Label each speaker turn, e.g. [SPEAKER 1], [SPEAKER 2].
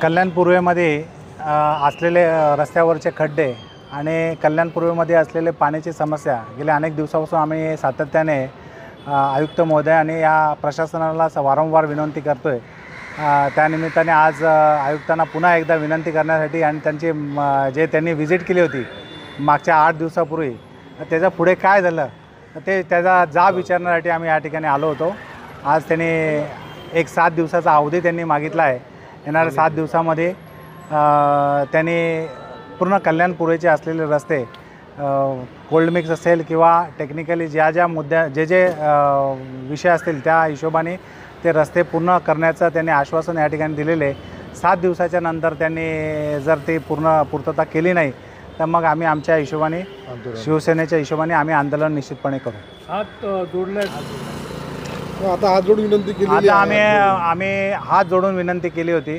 [SPEAKER 1] कल्याण पूर्वेमध्ये असलेले रस्त्यावरचे खड्डे आणि कल्याण पूर्वेमध्ये असलेले पाण्याची समस्या गेल्या अनेक दिवसापासून आम्ही सातत्याने आयुक्त महोदय आणि या प्रशासनाला वारंवार विनंती करतो आहे। त्यानिमित्ताने आज आयुक्तांना पुन्हा एकदा विनंती करण्यासाठी आणि त्यांची जे त्यांनी व्हिजिट केली होती मागच्या 8 दिवसापूर्वी, त्याच्या पुढे काय झालं ते त्याचा जाब विचारण्यासाठी आम्ही या ठिकाणी आलो होतो। आज त्यांनी एक 7 दिवसाचा अवधी त्यांनी मागितला आहे। येणाऱ्या 7 दिवसामध्ये त्यांनी पूर्ण कल्याण पूर्वेचे असलेले रस्ते कोल्ड मिक्स असेल किंवा टेक्निकली ज्या जे विषय असतील त्या हिशोबाने ते रस्ते पूर्ण करण्याचं त्यांनी आश्वासन या ठिकाणी दिलेले आहे। 7 दिवसाच्या नंतर त्यांनी जर ती पूर्तता केली नाही तर मग आम्ही आमच्या हिशोबाने शिवसेनेच्या हिशोबाने आम्ही आंदोलन निश्चितपणे करू।
[SPEAKER 2] हात जोडले आता हात जोडून विनंती केली
[SPEAKER 1] आता आम्ही हात जोडून विनंती केली होती